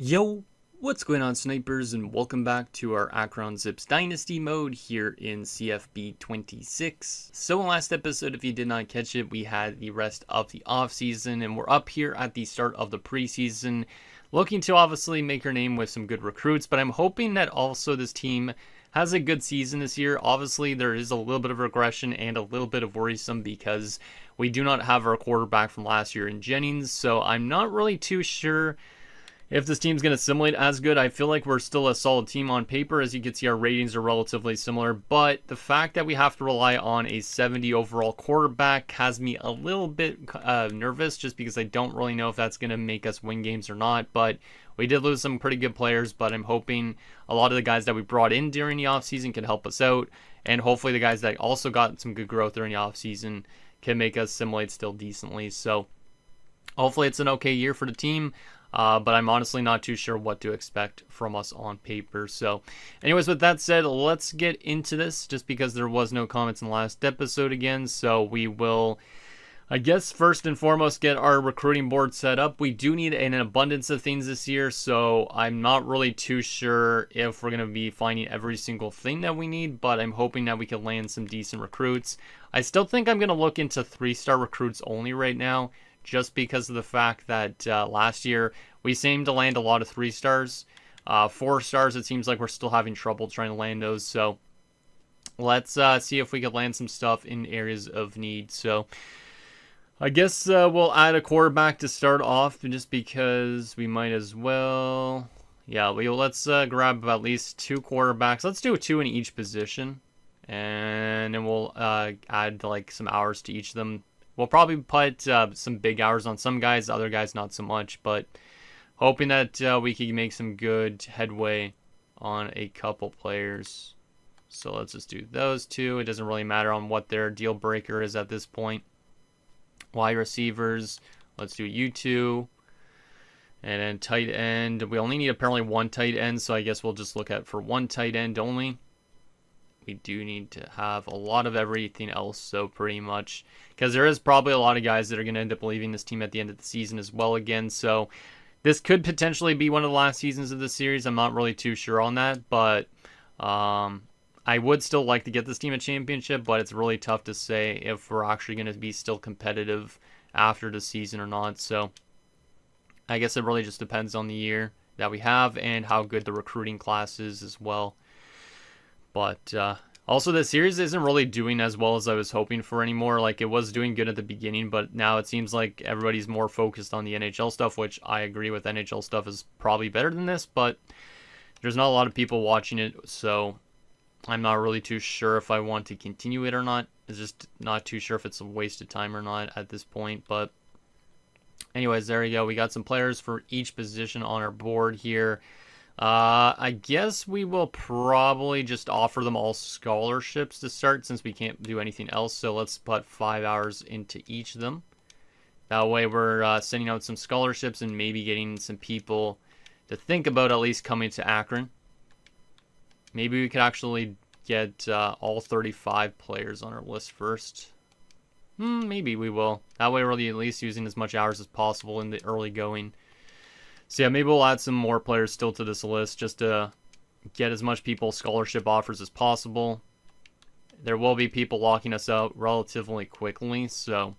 Yo, what's going on, snipers, and welcome back to our Akron Zips Dynasty mode here in CFB 26. So in last episode, if you did not catch it, we had the rest of the offseason, and we're up here at the start of the preseason, looking to obviously make our name with some good recruits, but I'm hoping that also this team has a good season this year. Obviously, there is a little bit of regression and a little bit of worrisome because we do not have our quarterback from last year in Jennings, so I'm not really too sure if this team's going to assimilate as good. I feel like we're still a solid team on paper. As you can see, our ratings are relatively similar, but the fact that we have to rely on a 70 overall quarterback has me a little bit nervous, just because I don't really know if that's going to make us win games or not. But we did lose some pretty good players, but I'm hoping a lot of the guys that we brought in during the offseason can help us out, and hopefully the guys that also got some good growth during the offseason can make us assimilate still decently. So hopefully it's an okay year for the team. But I'm honestly not too sure what to expect from us on paper. So anyways, with that said, let's get into this, just because there was no comments in the last episode again. So we will, I guess, first and foremost, get our recruiting board set up. We do need an abundance of things this year, so I'm not really too sure if we're going to be finding every single thing that we need, but I'm hoping that we can land some decent recruits. I still think I'm going to look into 3-star recruits only right now, just because of the fact that last year we seemed to land a lot of 3 stars. 4 stars, it seems like we're still having trouble trying to land those. So let's see if we can land some stuff in areas of need. So I guess we'll add a quarterback to start off, just because we might as well. Yeah, let's grab at least 2 quarterbacks. Let's do 2 in each position, and then we'll add like some hours to each of them. We'll probably put some big hours on some guys, other guys not so much, but hoping that we can make some good headway on a couple players. So let's just do those 2. It doesn't really matter on what their deal breaker is at this point. Wide receivers, let's do you 2. And then tight end, we only need apparently 1 tight end, so I guess we'll just look at for 1 tight end only. We do need to have a lot of everything else, so pretty much, because there is probably a lot of guys that are going to end up leaving this team at the end of the season as well again. So this could potentially be one of the last seasons of the series. I'm not really too sure on that, but I would still like to get this team a championship, but it's really tough to say if we're actually going to be still competitive after the season or not. So I guess it really just depends on the year that we have and how good the recruiting class is as well. But also, the series isn't really doing as well as I was hoping for anymore. Like, it was doing good at the beginning, but now it seems like everybody's more focused on the NHL stuff, which I agree with. NHL stuff is probably better than this, but there's not a lot of people watching it, so I'm not really too sure if I want to continue it or not. It's just not too sure if it's a waste of time or not at this point. But anyways, there you go. We got some players for each position on our board here. I guess we will probably just offer them all scholarships to start, since we can't do anything else. So let's put 5 hours into each of them. That way we're sending out some scholarships and maybe getting some people to think about at least coming to Akron. Maybe we could actually get all 35 players on our list first. Maybe we will. That way we're at least using as much hours as possible in the early going. So yeah, maybe we'll add some more players still to this list, just to get as much people scholarship offers as possible. There will be people locking us out relatively quickly, so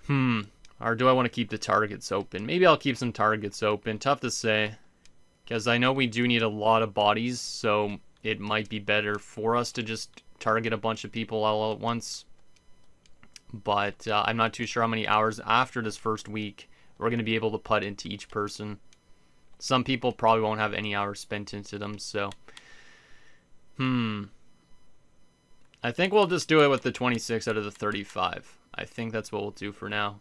or do I want to keep the targets open? Maybe I'll keep some targets open. Tough to say, because I know we do need a lot of bodies, so it might be better for us to just target a bunch of people all at once. But I'm not too sure how many hours after this first week we're going to be able to put into each person. Some people probably won't have any hours spent into them, so I think we'll just do it with the 26 out of the 35. I think that's what we'll do for now.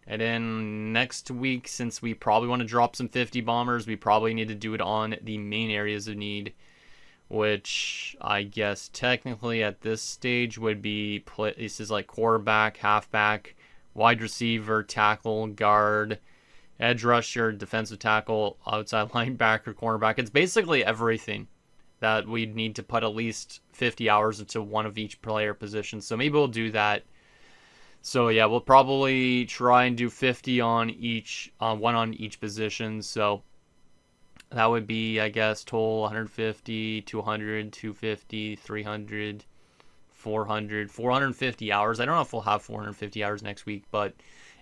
And then next week, since we probably want to drop some 50 bombers, we probably need to do it on the main areas of need, which I guess technically at this stage would be places like quarterback, halfback, wide receiver, tackle, guard, edge rusher, defensive tackle, outside linebacker, cornerback. It's basically everything that we'd need to put at least 50 hours into one of each player position. So maybe we'll do that So yeah, we'll probably try and do 50 on each, one on each position. So that would be, I guess, total 150, 200, 250, 300, 400, 450 hours. I don't know if we'll have 450 hours next week, but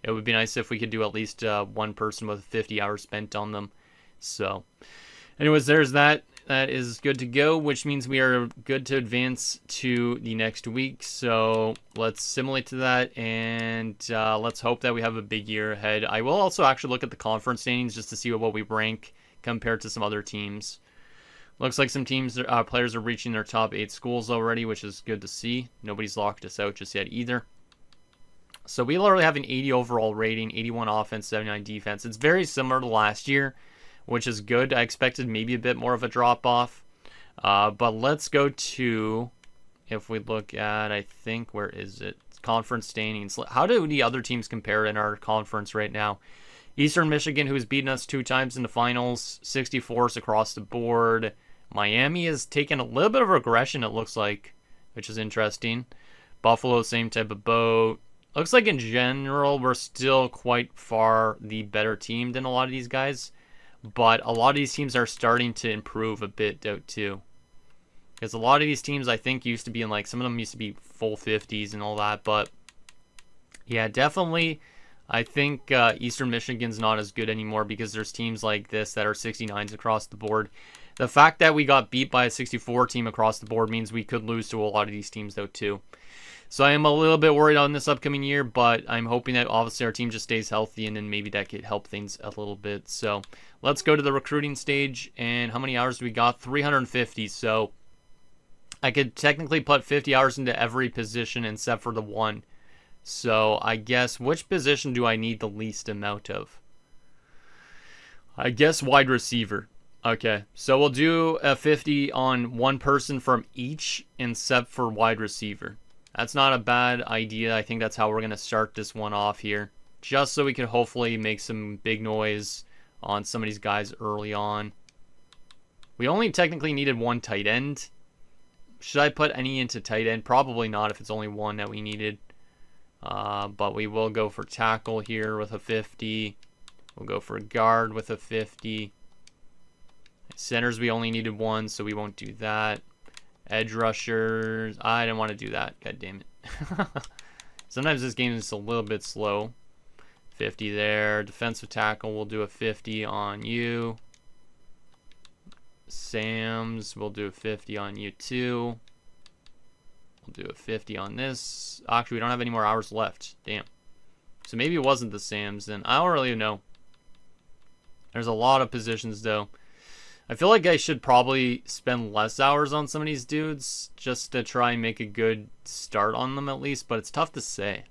it would be nice if we could do at least one person with 50 hours spent on them. So anyways, there's that. That is good to go, which means we are good to advance to the next week. So let's simulate to that, and let's hope that we have a big year ahead. I will also actually look at the conference standings just to see what we rank compared to some other teams. Looks like some teams, players are reaching their top 8 schools already, which is good to see. Nobody's locked us out just yet either. So we literally have an 80 overall rating, 81 offense, 79 defense. It's very similar to last year, which is good. I expected maybe a bit more of a drop-off. But let's go to, if we look at, I think, where is it? Conference standings. How do the other teams compare in our conference right now? Eastern Michigan, who's beaten us 2 times in the finals, 64s across the board. Miami has taken a little bit of regression, it looks like, which is interesting. Buffalo, same type of boat. Looks like in general, we're still quite far the better team than a lot of these guys. But a lot of these teams are starting to improve a bit out too. Because a lot of these teams, I think, used to be in, like, some of them used to be full 50s and all that. But yeah, definitely, I think Eastern Michigan's not as good anymore because there's teams like this that are 69s across the board. The fact that we got beat by a 64 team across the board means we could lose to a lot of these teams though too. So I am a little bit worried on this upcoming year, but I'm hoping that obviously our team just stays healthy and then maybe that could help things a little bit. So let's go to the recruiting stage. And how many hours do we got? 350. So I could technically put 50 hours into every position except for the one. So I guess, which position do I need the least amount of? I guess wide receiver. Okay, so we'll do a 50 on one person from each except for wide receiver. That's not a bad idea. I think that's how we're going to start this one off here. Just so we can hopefully make some big noise on some of these guys early on. We only technically needed one tight end. Should I put any into tight end? Probably not if it's only one that we needed. But we will go for tackle here with a 50. We'll go for guard with a 50. Centers, we only needed one, so we won't do that. Edge rushers, I didn't want to do that. God damn it. Sometimes this game is a little bit slow. 50 there. Defensive tackle, we'll do a 50 on you. Sam's, we'll do a 50 on you too. We'll do a 50 on this. Actually, we don't have any more hours left. Damn. So maybe it wasn't the Sam's then. I don't really know. There's a lot of positions though. I feel like I should probably spend less hours on some of these dudes just to try and make a good start on them at least, but it's tough to say.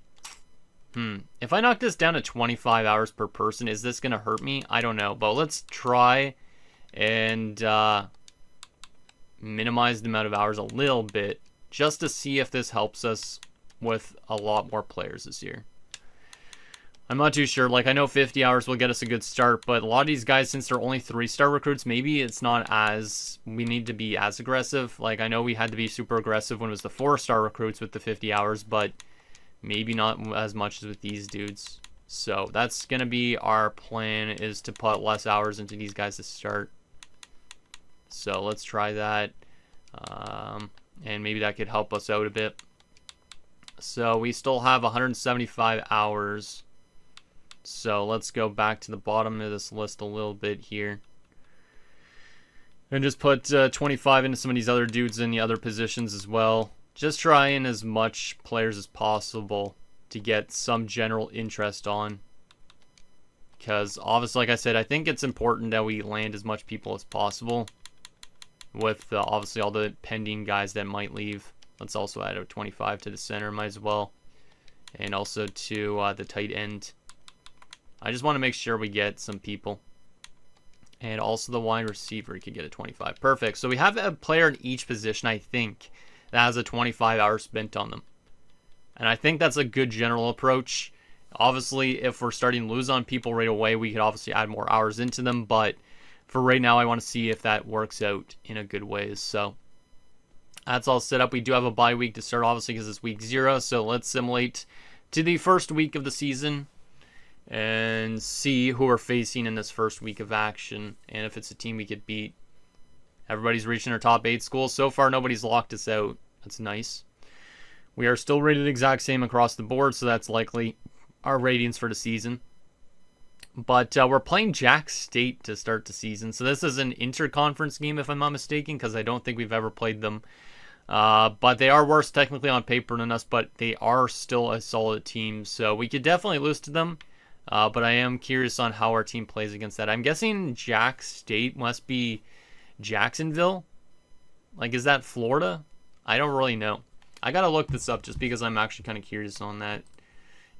If I knock this down to 25 hours per person, is this going to hurt me? I don't know, but let's try and minimize the amount of hours a little bit just to see if this helps us with a lot more players this year. I'm not too sure. Like, I know 50 hours will get us a good start, but a lot of these guys, since they're only 3-star recruits, maybe it's not as, we need to be as aggressive. Like, I know we had to be super aggressive when it was the 4-star recruits with the 50 hours, but maybe not as much as with these dudes. So that's going to be our plan, is to put less hours into these guys to start. So let's try that. And maybe that could help us out a bit. So we still have 175 hours. So let's go back to the bottom of this list a little bit here. And just put 25 into some of these other dudes in the other positions as well. Just trying as much players as possible to get some general interest on. Because obviously, like I said, I think it's important that we land as much people as possible. With obviously all the pending guys that might leave. Let's also add a 25 to the center, might as well. And also to the tight end. I just want to make sure we get some people. And also the wide receiver, he could get a 25. Perfect. So we have a player in each position, I think, that has a 25 hours spent on them. And I think that's a good general approach. Obviously, if we're starting to lose on people right away, we could obviously add more hours into them. But for right now, I want to see if that works out in a good way. So that's all set up. We do have a bye week to start, obviously, because it's week 0. So let's simulate to the first week of the season and see who we're facing in this first week of action, and if it's a team we could beat. Everybody's reaching their top 8 schools. So far, nobody's locked us out. That's nice. We are still rated exact same across the board, so that's likely our ratings for the season. But we're playing Jack State to start the season. So this is an inter-conference game, if I'm not mistaken, because I don't think we've ever played them. But they are worse technically on paper than us, but they are still a solid team. So we could definitely lose to them. But I am curious on how our team plays against that. I'm guessing Jack State must be Jacksonville. Like, is that Florida? I don't really know. I got to look this up just because I'm actually kind of curious on that.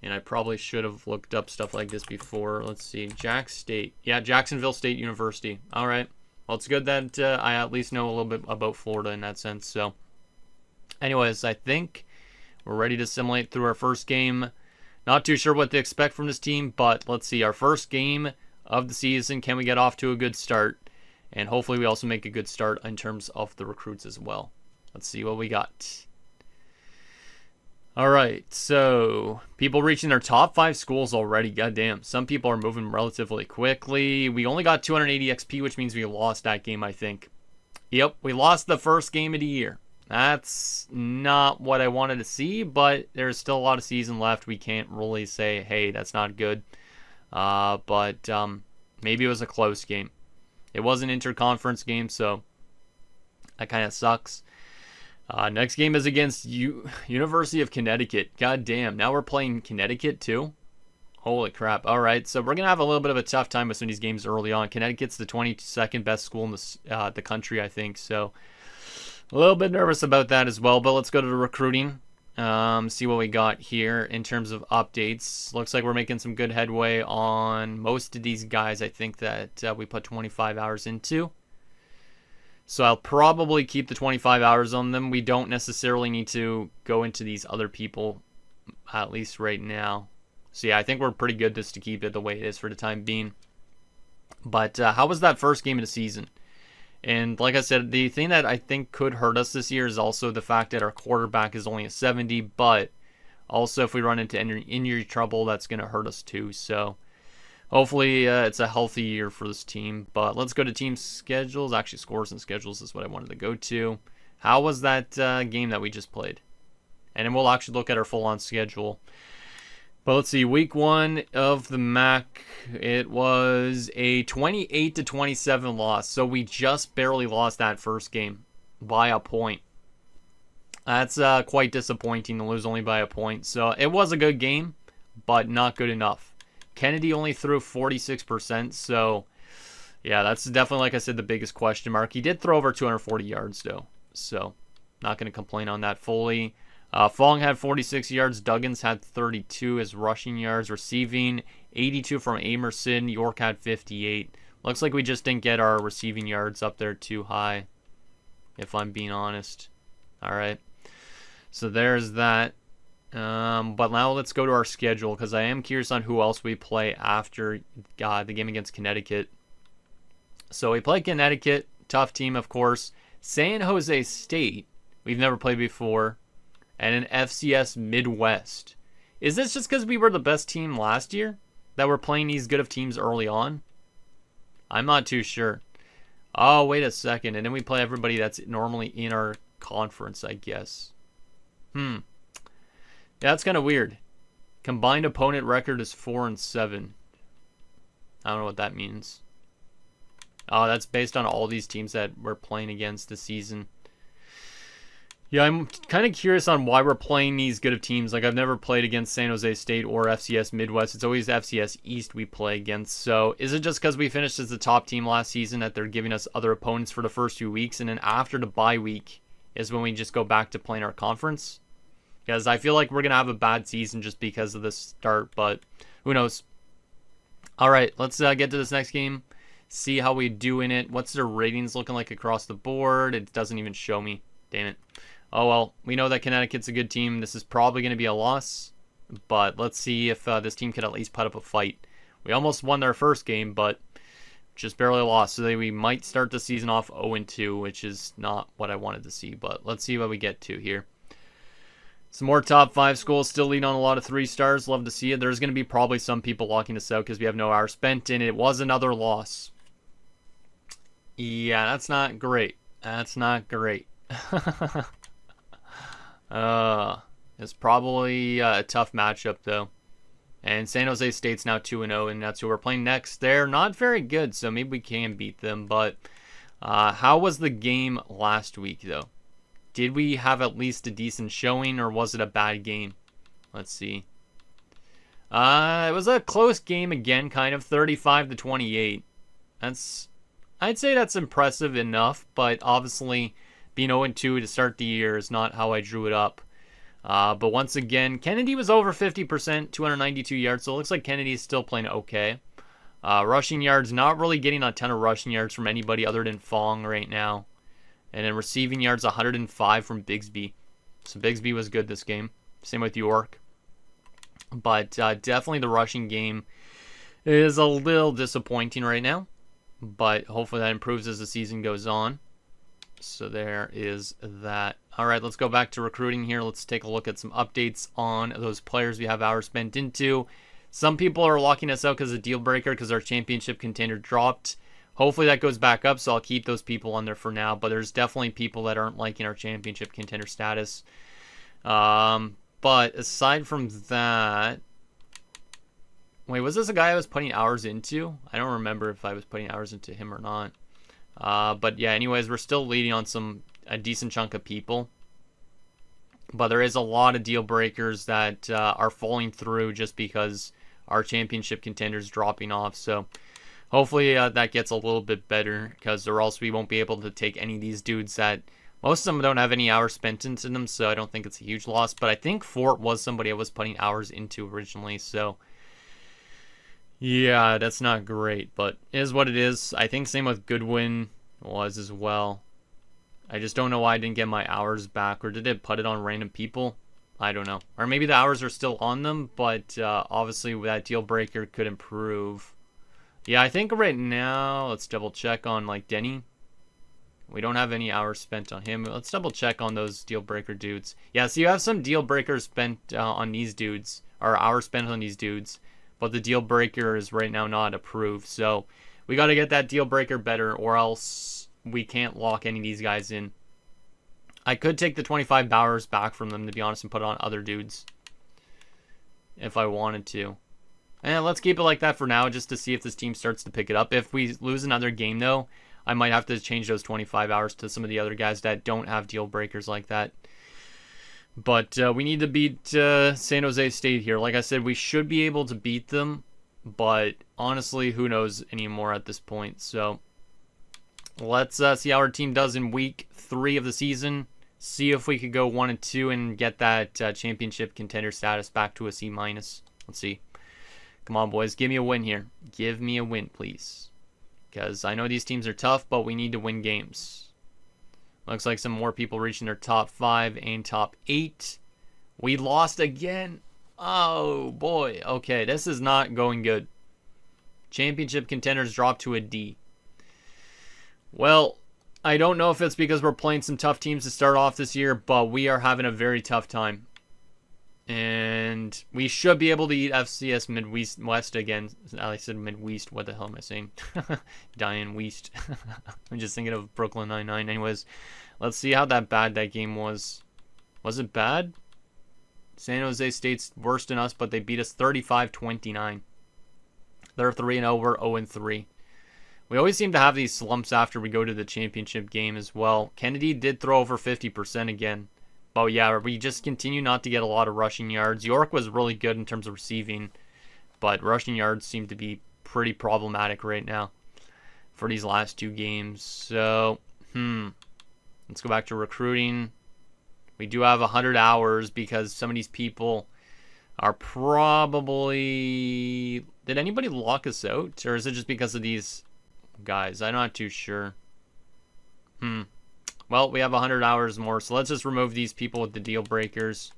And I probably should have looked up stuff like this before. Let's see. Jack State. Yeah, Jacksonville State University. All right. Well, it's good that I at least know a little bit about Florida in that sense. So, anyways, I think we're ready to simulate through our first game. Not too sure what to expect from this team, but let's see. Our first game of the season. Can we get off to a good start? And hopefully we also make a good start in terms of the recruits as well. Let's see what we got. All right, so people reaching their top 5 schools already. Goddamn, some people are moving relatively quickly. We only got 280 XP, which means we lost that game, I think. Yep, we lost the first game of the year. That's not what I wanted to see, but there's still a lot of season left. We can't really say, hey, that's not good. But maybe it was a close game. It was an inter-conference game, so that kind of sucks. Next game is against University of Connecticut. God damn, now we're playing Connecticut too? Holy crap. All right, so we're going to have a little bit of a tough time with some of these games early on. Connecticut's the 22nd best school in the country, I think, so a little bit nervous about that as well. But let's go to the recruiting, see what we got here in terms of updates. Looks like we're making some good headway on most of these guys, I think, that we put 25 hours into. So I'll probably keep the 25 hours on them. We don't necessarily need to go into these other people, at least right now. So yeah, I think we're pretty good just to keep it the way it is for the time being. But how was that first game of the season? And like I said, the thing that I think could hurt us this year is also the fact that our quarterback is only a 70. But also if we run into injury trouble, that's going to hurt us too. So hopefully it's a healthy year for this team. But let's go to team schedules. Actually, scores and schedules is what I wanted to go to. How was that game that we just played? And then we'll actually look at our full-on schedule. But let's see. Week 1 of the MAC, it was a 28-27 loss. So we just barely lost that first game by a point. That's quite disappointing to lose only by a point. So it was a good game, but not good enough. Kennedy only threw 46%, so yeah, that's definitely, like I said, the biggest question mark. He did throw over 240 yards, though, so not going to complain on that fully. Fong had 46 yards. Duggins had 32 as rushing yards. Receiving, 82 from Amerson. York had 58. Looks like we just didn't get our receiving yards up there too high, if I'm being honest. All right, so there's that. But now let's go to our schedule, because I am curious on who else we play after the game against Connecticut. So we play Connecticut, tough team, of course. San Jose State, we've never played before, and an FCS Midwest. Is this just because we were the best team last year that we're playing these good of teams early on? I'm not too sure. Oh, wait a second, and then we play everybody that's normally in our conference, I guess. Yeah, that's kind of weird. Combined opponent record is 4-7. I don't know what that means. Oh, that's based on all these teams that we're playing against this season. Yeah, I'm kind of curious on why we're playing these good of teams. Like, I've never played against San Jose State or FCS Midwest. It's always FCS East we play against. So is it just because we finished as the top team last season that they're giving us other opponents for the first few weeks, and then after the bye week is when we just go back to playing our conference? Because I feel like we're going to have a bad season just because of this start, but who knows. All right, let's get to this next game, see how we do in it. What's their ratings looking like across the board? It doesn't even show me. Damn it. Oh, well, we know that Connecticut's a good team. This is probably going to be a loss, but let's see if this team could at least put up a fight. We almost won their first game, but just barely lost, so we might start the season off 0-2, which is not what I wanted to see, but let's see what we get to here. Some more top 5 schools still lead on a lot of 3 stars. Love to see it. There's going to be probably some people locking us out because we have no hours spent, and it was another loss. Yeah, that's not great. That's not great. It's probably a tough matchup, though. And San Jose State's now 2-0, and that's who we're playing next. They're not very good, so maybe we can beat them. But how was the game last week, though? Did we have at least a decent showing, or was it a bad game? Let's see. It was a close game again, kind of 35-28. I'd say that's impressive enough, but obviously being 0-2 to start the year is not how I drew it up. But once again, Kennedy was over 50%, 292 yards, so it looks like Kennedy's still playing okay. Rushing yards, not really getting a ton of rushing yards from anybody other than Fong right now. And then receiving yards, 105 from Bigsby. So Bigsby was good this game. Same with York. But definitely the rushing game is a little disappointing right now. But hopefully that improves as the season goes on. So there is that. All right, let's go back to recruiting here. Let's take a look at some updates on those players we have hours spent into. Some people are locking us out because of deal breaker because our championship contender dropped. Hopefully that goes back up, so I'll keep those people on there for now. But there's definitely people that aren't liking our championship contender status. But aside from that... Wait, was this a guy I was putting hours into? I don't remember if I was putting hours into him or not. But yeah, anyways, we're still leading on a decent chunk of people. But there is a lot of deal breakers that are falling through just because our championship contender's dropping off. So hopefully that gets a little bit better, because or else we won't be able to take any of these dudes that... Most of them don't have any hours spent into them, so I don't think it's a huge loss. But I think Fort was somebody I was putting hours into originally, so... Yeah, that's not great, but it is what it is. I think same with Goodwin was as well. I just don't know why I didn't get my hours back, or did it put it on random people? I don't know. Or maybe the hours are still on them, but obviously that deal breaker could improve. Yeah, I think right now, let's double check on like Denny. We don't have any hours spent on him. Let's double check on those deal breaker dudes. Yeah, so you have some deal breakers spent on these dudes, or hours spent on these dudes. But the deal breaker is right now not approved. So we got to get that deal breaker better, or else we can't lock any of these guys in. I could take the 25 hours back from them, to be honest, and put it on other dudes if I wanted to. And let's keep it like that for now, just to see if this team starts to pick it up. If we lose another game, though, I might have to change those 25 hours to some of the other guys that don't have deal breakers like that. But we need to beat San Jose State here. Like I said, we should be able to beat them. But honestly, who knows anymore at this point. So let's see how our team does in week 3 of the season. See if we could go 1-2 and get that championship contender status back to a C-. Let's see. Come on, boys. Give me a win here. Give me a win, please. Because I know these teams are tough, but we need to win games. Looks like some more people reaching their top 5 and top 8. We lost again. Oh, boy. Okay, this is not going good. Championship contenders dropped to a D. Well, I don't know if it's because we're playing some tough teams to start off this year, but we are having a very tough time. And we should be able to eat FCS Midwest again. I said Midwest. What the hell am I saying? Diane West. I'm just thinking of Brooklyn Nine-Nine. Anyways, let's see how bad that game was. Was it bad? San Jose State's worse than us, but they beat us 35-29. They're 3-0. We're 0-3. We always seem to have these slumps after we go to the championship game as well. Kennedy did throw over 50% again. But yeah, we just continue not to get a lot of rushing yards. York was really good in terms of receiving, but rushing yards seem to be pretty problematic right now for these last 2 games. So, let's go back to recruiting. We do have 100 hours because some of these people are probably... Did anybody lock us out? Or is it just because of these guys? I'm not too sure. Well, we have 100 hours more, so let's just remove these people with the deal breakers.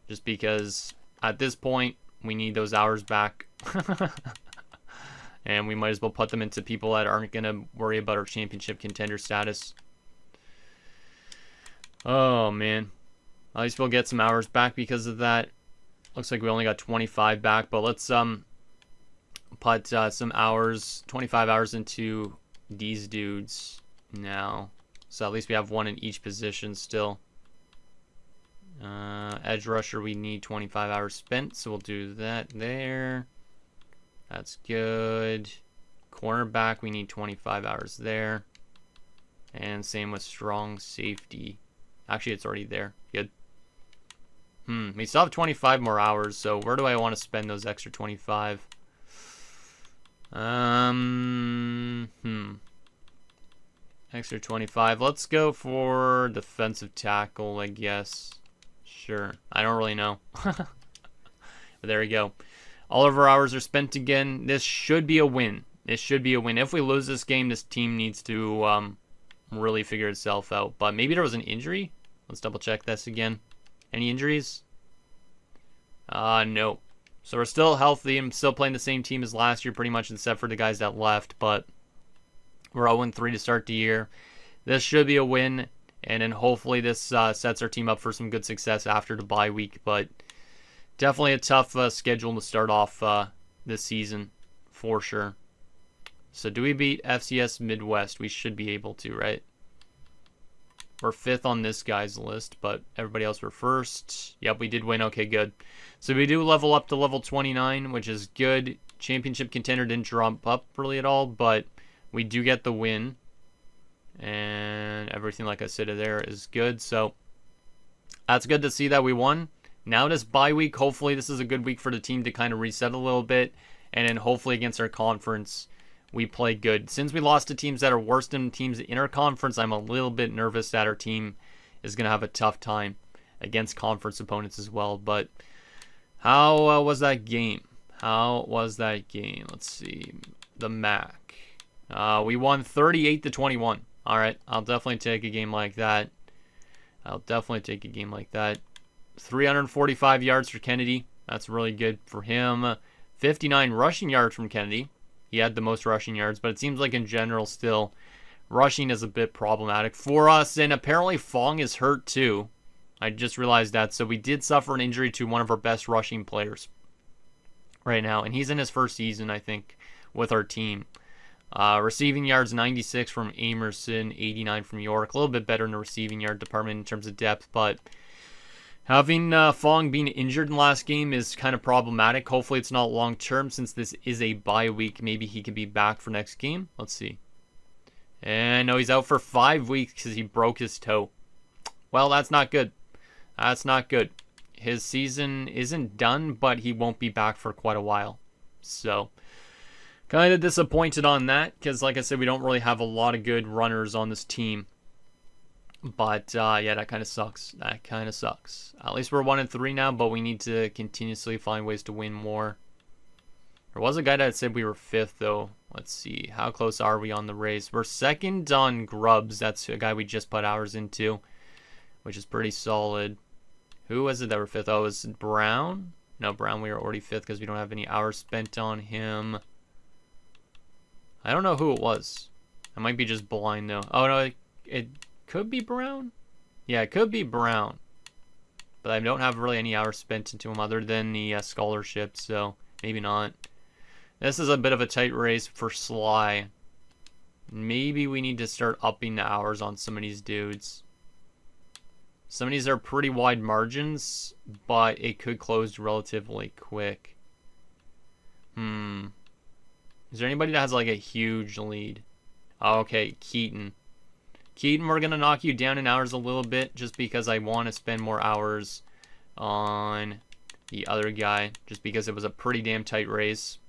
Just because at this point, we need those hours back. And we might as well put them into people that aren't going to worry about our championship contender status. Oh, man. At least we'll get some hours back because of that. Looks like we only got 25 back, but let's put some hours, 25 hours into these dudes now. So at least we have one in each position still. Edge rusher, we need 25 hours spent, so we'll do that there. That's good. Cornerback, we need 25 hours there. And same with strong safety. Actually, it's already there. Good. We still have 25 more hours, so where do I want to spend those extra 25? Extra 25. Let's go for defensive tackle, I guess. Sure. I don't really know. But there we go. All of our hours are spent again. This should be a win. This should be a win. If we lose this game, this team needs to really figure itself out. But maybe there was an injury. Let's double check this again. Any injuries? No. So we're still healthy. I'm still playing the same team as last year pretty much, except for the guys that left. But we're 0-3 to start the year. This should be a win. And then hopefully this sets our team up for some good success after the bye week. But definitely a tough schedule to start off this season, for sure. So do we beat FCS Midwest? We should be able to, right? We're 5th on this guy's list, but everybody else were 1st. Yep, we did win. Okay, good. So we do level up to level 29, which is good. Championship contender didn't jump up really at all, but we do get the win. And everything, like I said, there is good. So that's good to see that we won. Now this bye week, hopefully this is a good week for the team to kind of reset a little bit. And then hopefully against our conference, we play good. Since we lost to teams that are worse than teams in our conference, I'm a little bit nervous that our team is going to have a tough time against conference opponents as well. But how was that game? How was that game? Let's see. The MAC. We won 38-21. All right, I'll definitely take a game like that. 345 yards for Kennedy. That's really good for him. 59 rushing yards from Kennedy. He had the most rushing yards, but it seems like in general still rushing is a bit problematic for us. And apparently Fong is hurt too. I just realized that. So we did suffer an injury to one of our best rushing players right now. And he's in his first season, I think, with our team. Receiving yards, 96 from Amerson, 89 from York. A little bit better in the receiving yard department in terms of depth, but having Fong being injured in the last game is kind of problematic. Hopefully it's not long-term since this is a bye week. Maybe he could be back for next game. Let's see. And no, he's out for 5 weeks because he broke his toe. Well, that's not good. That's not good. His season isn't done, but he won't be back for quite a while. So kind of disappointed on that because, like I said, we don't really have a lot of good runners on this team. But, yeah, that kind of sucks. That kind of sucks. At least we're 1-3 now, but we need to continuously find ways to win more. There was a guy that said we were 5th, though. Let's see. How close are we on the race? We're 2nd on Grubbs. That's a guy we just put hours into, which is pretty solid. Who was it that were 5th? Oh, was it Brown? No, Brown, we were already 5th because we don't have any hours spent on him. I don't know who it was. I might be just blind, though. Oh, no, it could be Brown? Yeah, it could be Brown. But I don't have really any hours spent into him other than the scholarship, so maybe not. This is a bit of a tight race for Sly. Maybe we need to start upping the hours on some of these dudes. Some of these are pretty wide margins, but it could close relatively quick. Is there anybody that has like a huge lead? Oh, okay, Keaton. Keaton, we're going to knock you down in hours a little bit just because I want to spend more hours on the other guy just because it was a pretty damn tight race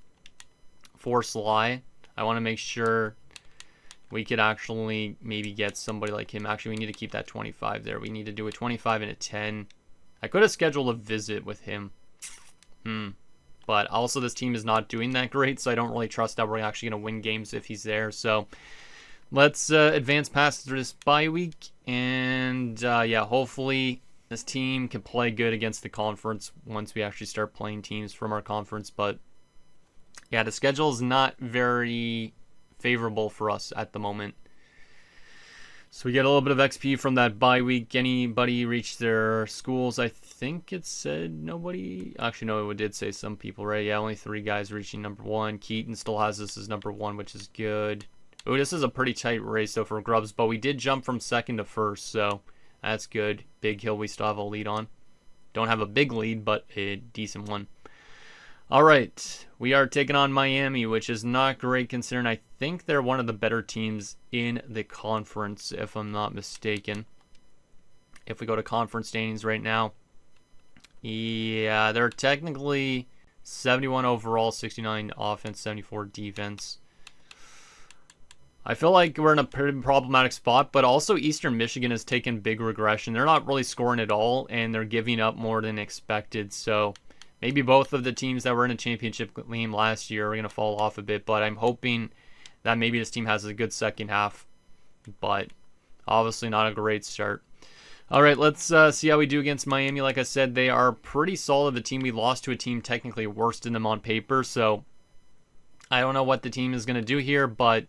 for Sly. I want to make sure we could actually maybe get somebody like him. Actually, we need to keep that 25 there. We need to do a 25 and a 10. I could have scheduled a visit with him. But also this team is not doing that great, so I don't really trust that we're actually going to win games if he's there. So let's advance past this bye week. And yeah, hopefully this team can play good against the conference once we actually start playing teams from our conference. But yeah, the schedule is not very favorable for us at the moment. So we get a little bit of XP from that bye week. Anybody reach their schools? I think it said nobody. Actually, no, it did say some people, right? Yeah, only 3 guys reaching number 1. Keaton still has this as number 1, which is good. Oh, this is a pretty tight race, though, for Grubbs. But we did jump from 2nd to 1st, so that's good. Big hill we still have a lead on. Don't have a big lead, but a decent one. All right, we are taking on Miami, which is not great considering I think they're one of the better teams in the conference, if I'm not mistaken. If we go to conference standings right now, yeah, they're technically 71 overall, 69 offense, 74 defense. I feel like we're in a pretty problematic spot, but also Eastern Michigan has taken big regression. They're not really scoring at all, and they're giving up more than expected, so maybe both of the teams that were in a championship game last year are going to fall off a bit, but I'm hoping that maybe this team has a good second half, but obviously not a great start. All right, let's see how we do against Miami. Like I said, they are pretty solid. The team we lost to a team technically worse than them on paper, so I don't know what the team is going to do here, but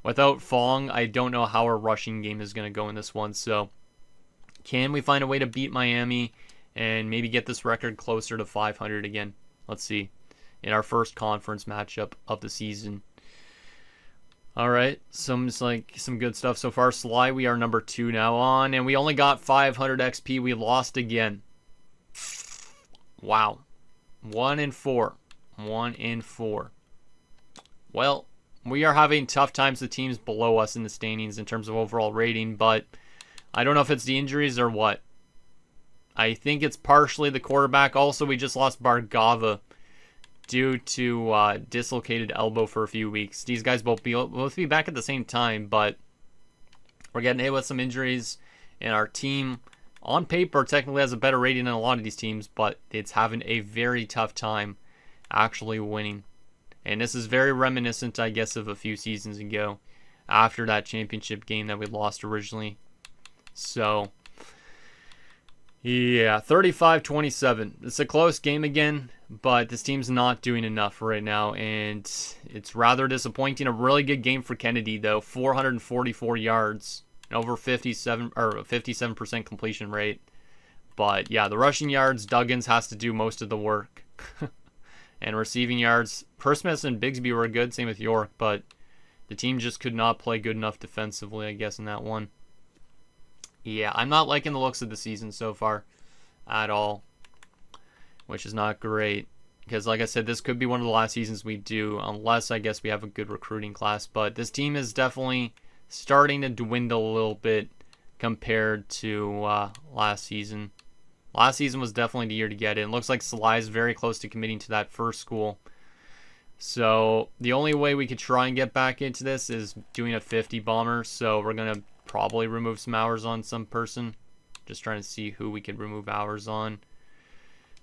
without Fong, I don't know how our rushing game is going to go in this one, so can we find a way to beat Miami and maybe get this record closer to 500 again? Let's see. In our first conference matchup of the season. All right, some good stuff so far. Sly, we are number 2 now on, and we only got 500 XP. We lost again. Wow. 1-4. 1-4. Well, we are having tough times with teams below us in the standings in terms of overall rating, but I don't know if it's the injuries or what. I think it's partially the quarterback. Also, we just lost Bargava due to dislocated elbow for a few weeks. These guys both be back at the same time, but we're getting hit with some injuries, and our team, on paper, technically has a better rating than a lot of these teams, but it's having a very tough time actually winning. And this is very reminiscent, I guess, of a few seasons ago after that championship game that we lost originally. So yeah, 35-27. It's a close game again, but this team's not doing enough right now, and it's rather disappointing. A really good game for Kennedy, though. 444 yards and over 57% completion rate. But yeah, the rushing yards, Duggins has to do most of the work. And receiving yards, Persmith and Bigsby were good, same with York, but the team just could not play good enough defensively, I guess, in that one. Yeah, I'm not liking the looks of the season so far at all, which is not great. Because, like I said, this could be one of the last seasons we do, unless, I guess, we have a good recruiting class. But this team is definitely starting to dwindle a little bit compared to last season. Last season was definitely the year to get it. It looks like Sly is very close to committing to that first school. So the only way we could try and get back into this is doing a 50 bomber. So we're going to probably remove some hours on some person. Just trying to see who we could remove hours on.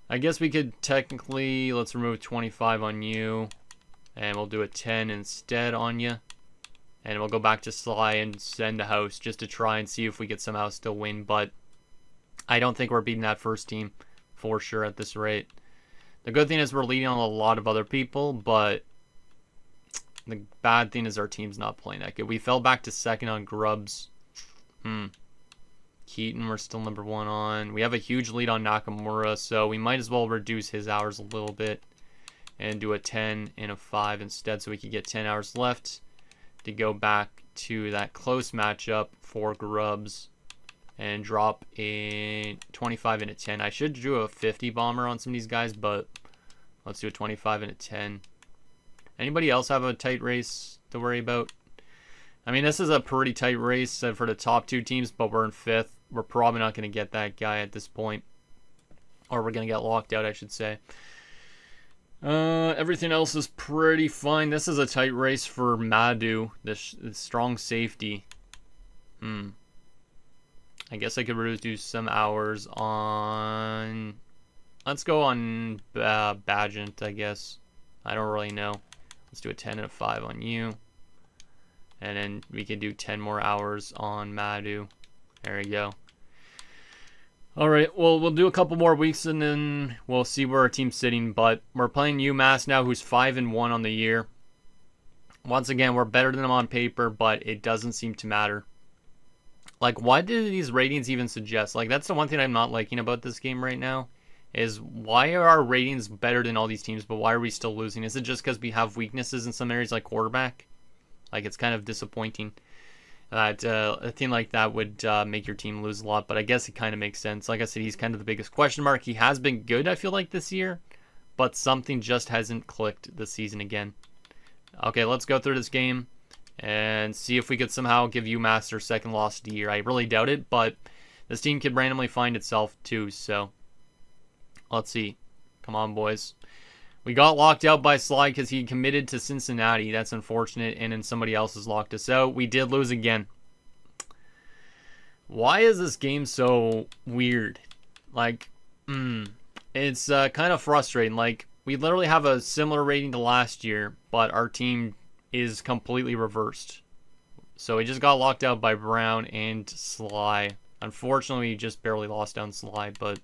I guess we could technically, let's remove 25 on you. And we'll do a 10 instead on you. And we'll go back to Sly and send the house just to try and see if we could somehow still win. But I don't think we're beating that first team for sure at this rate. The good thing is we're leading on a lot of other people, but the bad thing is our team's not playing that good. We fell back to 2nd on Grubbs. Keaton, we're still number 1 on. We have a huge lead on Nakamura, so we might as well reduce his hours a little bit and do a 10 and a 5 instead, so we could get 10 hours left to go back to that close matchup for Grubbs and drop a 25 and a 10. I should do a 50 bomber on some of these guys, but let's do a 25 and a 10. Anybody else have a tight race to worry about? I mean, this is a pretty tight race for the top 2 teams, but we're in 5th. We're probably not going to get that guy at this point. Or we're going to get locked out, I should say. Everything else is pretty fine. This is a tight race for Madhu, the strong safety. I guess I could reduce some hours on... Let's go on Badgent, I guess. I don't really know. Let's do a 10 and a 5 on you. And then we can do 10 more hours on Madhu. There we go. Alright, well, we'll do a couple more weeks and then we'll see where our team's sitting. But we're playing UMass now, who's 5-1 on the year. Once again, we're better than them on paper, but it doesn't seem to matter. Like, why do these ratings even suggest? Like, that's the one thing I'm not liking about this game right now. Is why are our ratings better than all these teams, but why are we still losing? Is it just because we have weaknesses in some areas like quarterback? Like, it's kind of disappointing that a team like that would make your team lose a lot, but I guess it kind of makes sense. Like I said, he's kind of the biggest question mark. He has been good, I feel like, this year, but something just hasn't clicked this season again. Okay, let's go through this game and see if we could somehow give UMass their second loss of the year. I really doubt it, but this team could randomly find itself too, so let's see. Come on, boys. We got locked out by Sly because he committed to Cincinnati. That's unfortunate, and then somebody else has locked us out. We did lose again. Why is this game so weird? Like, it's kind of frustrating. Like, we literally have a similar rating to last year, but our team is completely reversed. So we just got locked out by Brown and Sly. Unfortunately, we just barely lost down Sly, but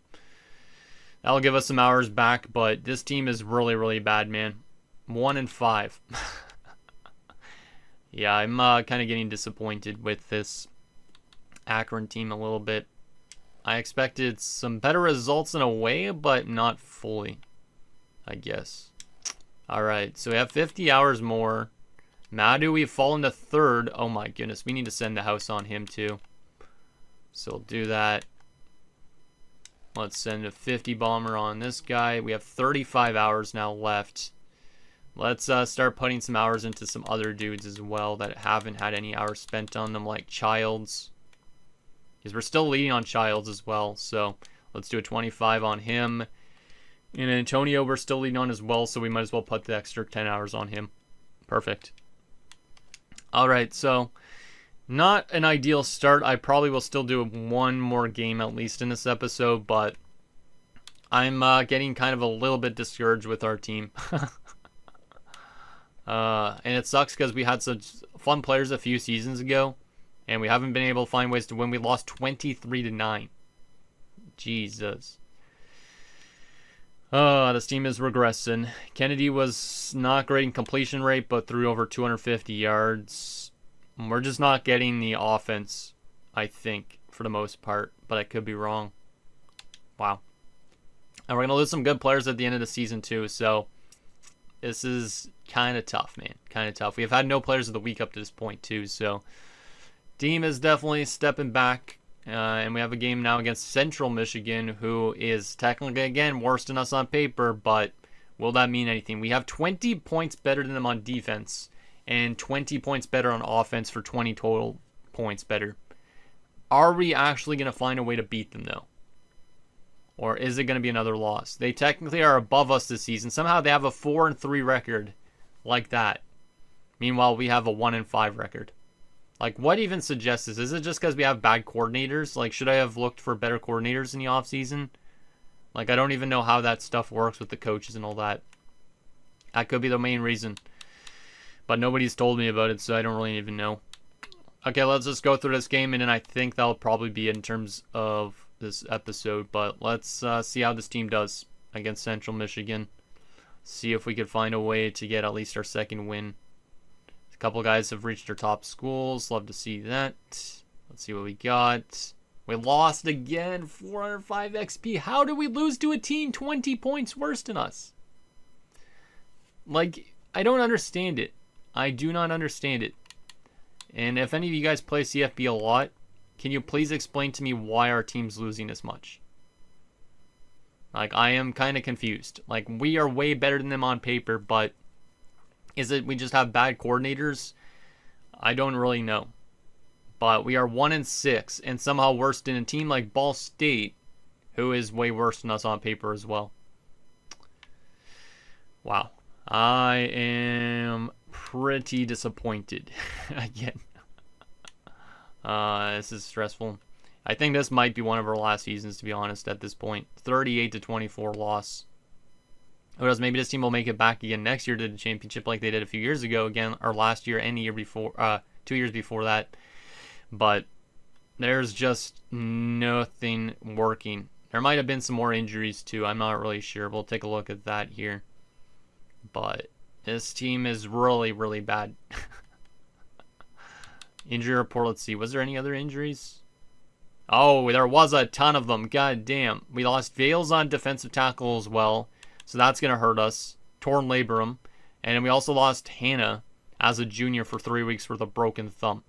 that'll give us some hours back. But this team is really, really bad, man. 1-5. Yeah, I'm kind of getting disappointed with this Akron team a little bit. I expected some better results in a way, but not fully, I guess. Alright, so we have 50 hours more. Madu, we've fallen to third. Oh my goodness, we need to send the house on him too. So we'll do that. Let's send a 50 bomber on this guy. We have 35 hours now left. Let's start putting some hours into some other dudes as well that haven't had any hours spent on them, like Childs. Because we're still leading on Childs as well. So let's do a 25 on him. And Antonio, we're still leading on as well, so we might as well put the extra 10 hours on him. Perfect. Alright, so not an ideal start. I probably will still do one more game at least in this episode, but I'm getting kind of a little bit discouraged with our team. And it sucks because we had such fun players a few seasons ago, and we haven't been able to find ways to win. We lost 23-9. Jesus. This team is regressing. Kennedy was not great in completion rate, but threw over 250 yards. We're just not getting the offense, I think, for the most part, but I could be wrong. Wow. And we're going to lose some good players at the end of the season too, so this is kind of tough, man. Kind of tough. We have had no players of the week up to this point too, so team is definitely stepping back. And we have a game now against Central Michigan, who is technically, again, worse than us on paper, but will that mean anything? We have 20 points better than them on defense, and 20 points better on offense for 20 total points better. Are we actually going to find a way to beat them, though? Or is it going to be another loss? They technically are above us this season. Somehow they have a 4-3 record like that. Meanwhile, we have a 1-5 record. Like, what even suggests this? Is it just because we have bad coordinators? Like, should I have looked for better coordinators in the offseason? Like, I don't even know how that stuff works with the coaches and all that. That could be the main reason. But nobody's told me about it, so I don't really even know. Okay, let's just go through this game, and then I think that'll probably be it in terms of this episode. But let's see how this team does against Central Michigan. See if we could find a way to get at least our second win. A couple guys have reached their top schools. Love to see that. Let's see what we got. We lost again. 405 XP. How did we lose to a team 20 points worse than us? Like, I don't understand it. I do not understand it. And if any of you guys play CFB a lot, can you please explain to me why our team's losing this much? Like, I am kind of confused. Like, we are way better than them on paper, but is it we just have bad coordinators? I don't really know. But we are 1-6 and somehow worse than a team like Ball State, who is way worse than us on paper as well. Wow. I am pretty disappointed again. This is stressful. I think this might be one of our last seasons, to be honest, at this point. 38-24 loss. Who knows, maybe this team will make it back again next year to the championship like they did a few years ago, again, or last year and the year before, 2 years before that. But there's just nothing working. There might have been some more injuries too. I'm not really sure. We'll take a look at that here. But this team is really, really bad. Injury report, let's see. Was there any other injuries? Oh, there was a ton of them. God damn. We lost Vales on defensive tackle as well, so that's going to hurt us. Torn labrum. And then we also lost Hannah as a junior for 3 weeks with a broken thumb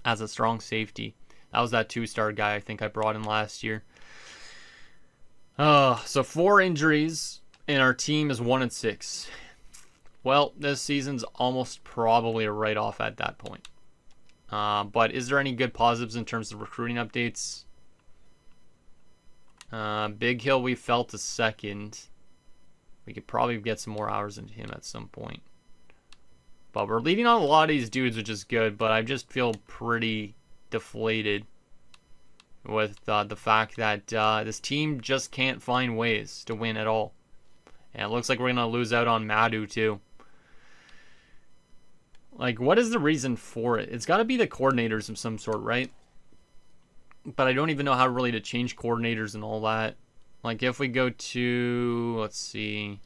as a strong safety. That was that 2-star guy I think I brought in last year. So 4 injuries, and our team is 1-6. Well, this season's almost probably a write-off at that point. But is there any good positives in terms of recruiting updates? Big Hill, we fell to 2nd. We could probably get some more hours into him at some point. But we're leading on a lot of these dudes, which is good. But I just feel pretty deflated with the fact that this team just can't find ways to win at all. And it looks like we're going to lose out on Madhu, too. Like, what is the reason for it? It's got to be the coordinators of some sort, right? But I don't even know how really to change coordinators and all that. Like, if we go to, let's see.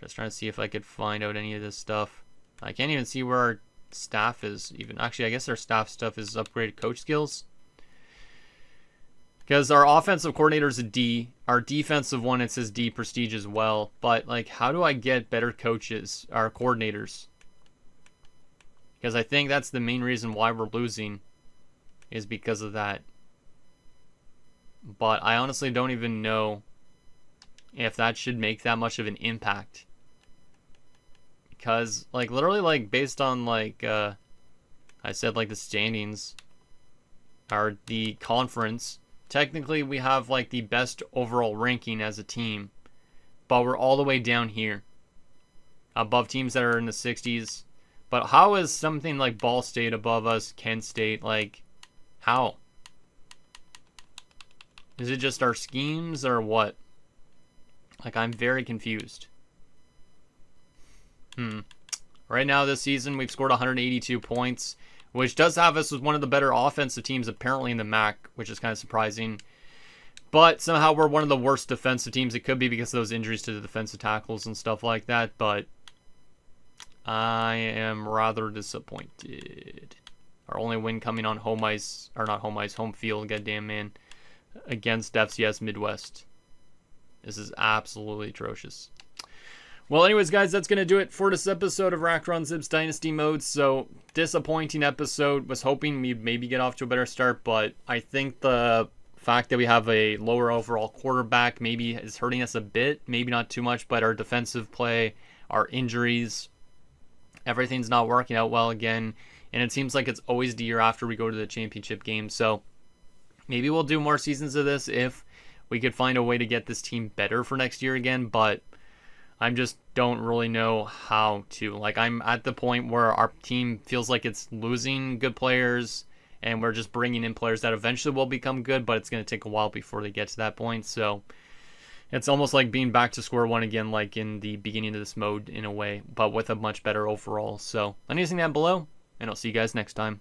Just trying to see if I could find out any of this stuff. I can't even see where our staff is even. Actually, I guess our staff stuff is upgraded coach skills. Because our offensive coordinator is a D. Our defensive one, it says D prestige as well. But, like, how do I get better coaches, our coordinators? Because I think that's the main reason why we're losing, is because of that. But I honestly don't even know if that should make that much of an impact. Because, like, literally, like, based on, like, I said, like, the standings, or the conference, technically we have, like, the best overall ranking as a team. But we're all the way down here, above teams that are in the 60s. But how is something like Ball State above us, Kent State, like, how? Is it just our schemes or what? Like, I'm very confused. Right now this season, we've scored 182 points, which does have us as one of the better offensive teams apparently in the MAC, which is kind of surprising. But somehow we're one of the worst defensive teams. It could be because of those injuries to the defensive tackles and stuff like that, but I am rather disappointed. Our only win coming on home ice, or not home ice, home field, goddamn man, against FCS Midwest. This is absolutely atrocious. Well, anyways, guys, that's going to do it for this episode of Akron Zips Dynasty Mode. So, disappointing episode. Was hoping we'd maybe get off to a better start, but I think the fact that we have a lower overall quarterback maybe is hurting us a bit. Maybe not too much, but our defensive play, our injuries, everything's not working out well again. And it seems like it's always the year after we go to the championship game. So, maybe we'll do more seasons of this if we could find a way to get this team better for next year again, but I just don't really know how to. Like, I'm at the point where our team feels like it's losing good players, and we're just bringing in players that eventually will become good, but it's going to take a while before they get to that point. So it's almost like being back to square one again, like in the beginning of this mode in a way, but with a much better overall. So anything down below, and I'll see you guys next time.